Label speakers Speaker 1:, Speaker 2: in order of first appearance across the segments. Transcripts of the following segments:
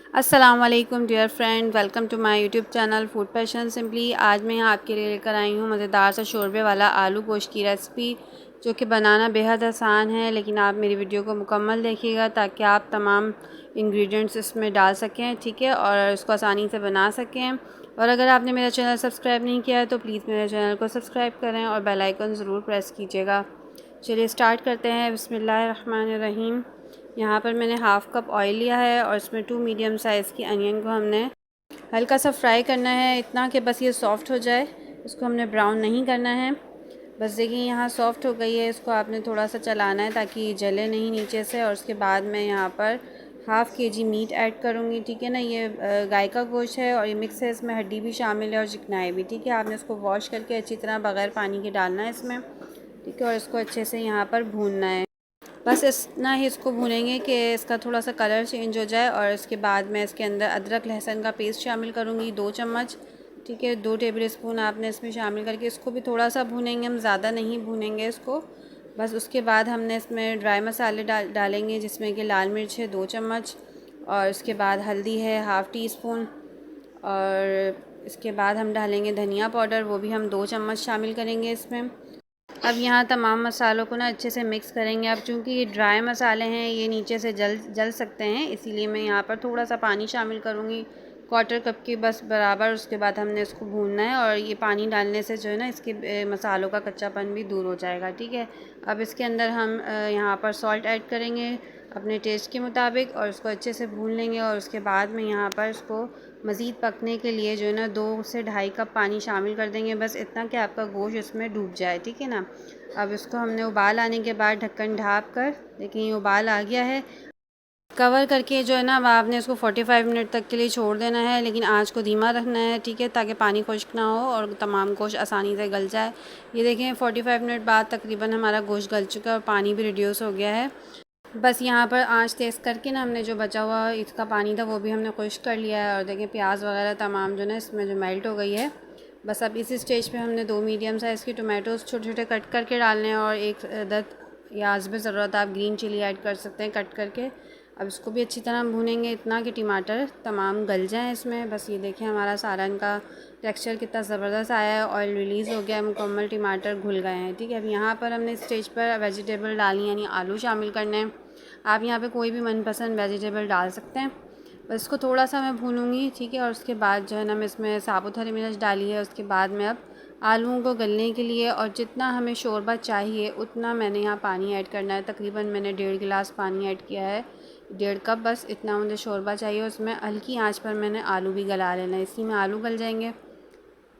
Speaker 1: अस्सलाम वालेकुम dear friend, welcome to my YouTube channel food passion simply. आज मैं यहाँ आपके लिए लेकर आई हूँ मज़ेदार सा शोरबे वाला आलू गोश्त की रेसिपी, जो कि बनाना बेहद आसान है। लेकिन आप मेरी वीडियो को मुकम्मल देखिएगा ताकि आप तमाम इंग्रेडिएंट्स इसमें डाल सकें, ठीक है, और इसको आसानी से बना सकें। और अगर आपने मेरा चैनल सब्सक्राइब नहीं किया है तो प्लीज़ मेरे चैनल को सब्सक्राइब करें और बेल आइकन ज़रूर प्रेस कीजिएगा। चलिए स्टार्ट करते हैं। बिस्मिल्लाहिर्रहमानिर्रहीम। यहाँ पर मैंने हाफ़ कप ऑयल लिया है और इसमें 2 मीडियम साइज़ की अनियन को हमने हल्का सा फ्राई करना है, इतना कि बस ये सॉफ़्ट हो जाए। इसको हमने ब्राउन नहीं करना है। बस देखिए यहाँ सॉफ़्ट हो गई है, इसको आपने थोड़ा सा चलाना है ताकि ये जले नहीं नीचे से। और उसके बाद मैं यहाँ पर हाफ़ kg मीट ऐड करूँगी, ठीक है ना। ये गाय का गोश्त है और ये मिक्स है, इसमें हड्डी भी शामिल है और चिकनाई भी, ठीक है। आपने इसको वॉश करके अच्छी तरह बग़ैर पानी के डालना है इसमें, ठीक है। और इसको अच्छे से यहाँ पर भूनना है। बस इतना ही इसको भूनेंगे कि इसका थोड़ा सा कलर चेंज हो जाए। और इसके बाद मैं इसके अंदर अदरक लहसुन का पेस्ट शामिल करूँगी, 2 चम्मच, ठीक है। 2 टेबल स्पून आपने इसमें शामिल करके इसको भी थोड़ा सा भूनेंगे, हम ज़्यादा नहीं भूनेंगे इसको। बस उसके बाद हमने इसमें ड्राई मसाले डालेंगे, जिसमें कि लाल मिर्च है 2 चम्मच, और इसके बाद हल्दी है हाफ़ टी स्पून, और इसके बाद हम डालेंगे धनिया पाउडर, वो भी हम 2 चम्मच शामिल करेंगे इसमें। अब यहाँ तमाम मसालों को ना अच्छे से मिक्स करेंगे। अब चूँकि ये ड्राई मसाले हैं, ये नीचे से जल सकते हैं, इसीलिए मैं यहाँ पर थोड़ा सा पानी शामिल करूँगी, 1/4 कप की बस बराबर। उसके बाद हमने इसको भूनना है और ये पानी डालने से जो है ना, इसके मसालों का कच्चापन भी दूर हो जाएगा, ठीक है। अब इसके अंदर हम यहाँ पर सॉल्ट ऐड करेंगे अपने टेस्ट के मुताबिक और उसको अच्छे से भून लेंगे। और उसके बाद में यहाँ पर इसको मज़ीद पकने के लिए जो है ना 2 से ढाई कप पानी शामिल कर देंगे, बस इतना कि आपका गोश्त इसमें डूब जाए, ठीक है ना। अब इसको हमने उबाल आने के बाद ढक्कन ढाँप कर, देखिए ये उबाल आ गया है, कवर करके जो है ना, अब आपने इसको 45 मिनट तक के लिए छोड़ देना है। लेकिन आँच को धीमा रखना है, ठीक है, ताकि पानी खुश्क ना हो और तमाम गोश्त आसानी से गल जाए। ये देखें 45 मिनट बाद तकरीबन हमारा गोश्त गल चुका है और पानी भी रिड्यूस हो गया है। बस यहाँ पर आंच तेज़ करके ना हमने जो बचा हुआ इसका पानी था वो भी हमने खुश्क कर लिया है। और देखें प्याज वगैरह तमाम जो ना इसमें जो मेल्ट हो गई है। बस अब इसी स्टेज पे हमने 2 मीडियम साइज़ की टोमेटोज़ छोटे छोटे कट करके डालने हैं और एक अदद या हस्ब ज़रूरत आप ग्रीन चिली ऐड कर सकते हैं कट करके। अब इसको भी अच्छी तरह भूनेंगे, इतना कि टमाटर तमाम गल जाएँ इसमें। बस ये देखें हमारा सारा इनका टेक्सचर कितना ज़बरदस्त आया है, ऑयल रिलीज़ हो गया है, मुकम्मल टमाटर घुल गए हैं, ठीक है। अब यहाँ पर हमने स्टेज पर वेजिटेबल डालनी, यानी आलू शामिल करने हैं। आप यहाँ पे कोई भी मनपसंद वेजिटेबल डाल सकते हैं। बस इसको थोड़ा सा मैं भूनूंगी, ठीक है। और उसके बाद जो है ना, मैं इसमें साबुत हरी मिर्च डाली है। उसके बाद मैं अब आलूओं को गलने के लिए और जितना हमें शोरबा चाहिए उतना मैंने यहाँ पानी ऐड करना है। तकरीबन मैंने 1.5 गिलास पानी ऐड किया है, 1.5 कप, बस इतना मुझे शोरबा चाहिए। उसमें हल्की आंच पर मैंने आलू भी गला लेना है, इसी में आलू गल जाएंगे।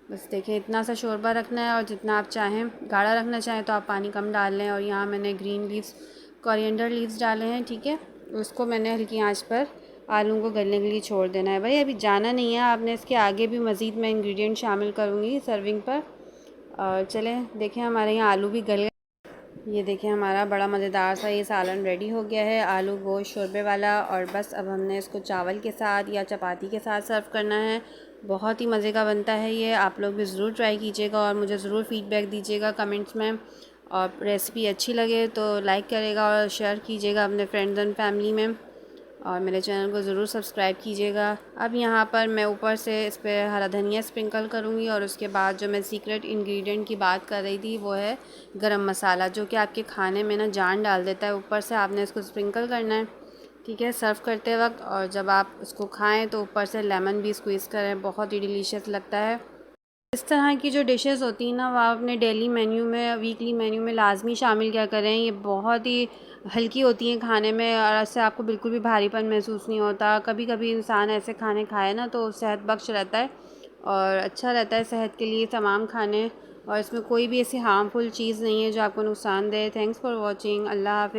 Speaker 1: बस देखिए इतना सा शोरबा रखना है, और जितना आप चाहें गाढ़ा रखना चाहें तो आप पानी कम डाल लें। और यहाँ मैंने ग्रीन लीव्स, कोरिएंडर लीव्स डाले हैं, ठीक है। उसको मैंने हल्की आंच पर आलू को गलने के लिए छोड़ देना है। भाई अभी जाना नहीं है आपने, इसके आगे भी मज़ीद मैं इंग्रेडिएंट शामिल करूँगी सर्विंग पर। और चलें देखें हमारे यहाँ आलू भी गल गए। ये देखें हमारा बड़ा मज़ेदार सा ये सालन रेडी हो गया है, आलू गोश्त शोरबे वाला। और बस अब हमने इसको चावल के साथ या चपाती के साथ सर्व करना है। बहुत ही मज़े का बनता है ये, आप लोग भी ज़रूर ट्राई कीजिएगा और मुझे ज़रूर फ़ीडबैक दीजिएगा कमेंट्स में। और रेसिपी अच्छी लगे तो लाइक करेगा और शेयर कीजिएगा अपने फ्रेंड्स एंड फैमिली में, और मेरे चैनल को ज़रूर सब्सक्राइब कीजिएगा। अब यहाँ पर मैं ऊपर से इस पर हरा धनिया स्प्रिंकल करूँगी। और उसके बाद जो मैं सीक्रेट इंग्रेडिएंट की बात कर रही थी वो है गरम मसाला, जो कि आपके खाने में ना जान डाल देता है। ऊपर से आपने इसको स्प्रिंकल करना है, ठीक है, सर्व करते वक्त। और जब आप इसको खाएं तो ऊपर से लेमन भी स्क्वीज़ करें, बहुत ही डिलीशियस लगता है। इस तरह की जो डिशेस होती हैं ना, वो आप अपने डेली मेन्यू में, वीकली मेन्यू में लाजमी शामिल क्या करें। ये बहुत ही हल्की होती हैं खाने में और इससे आपको बिल्कुल भी भारीपन महसूस नहीं होता। कभी कभी इंसान ऐसे खाने खाए ना तो सेहत बख्श रहता है और अच्छा रहता है सेहत के लिए तमाम खाने। और इसमें कोई भी ऐसी हार्मफुल चीज़ नहीं है जो आपको नुकसान दे। Thanks for watching. अल्लाह हाफ़िज़।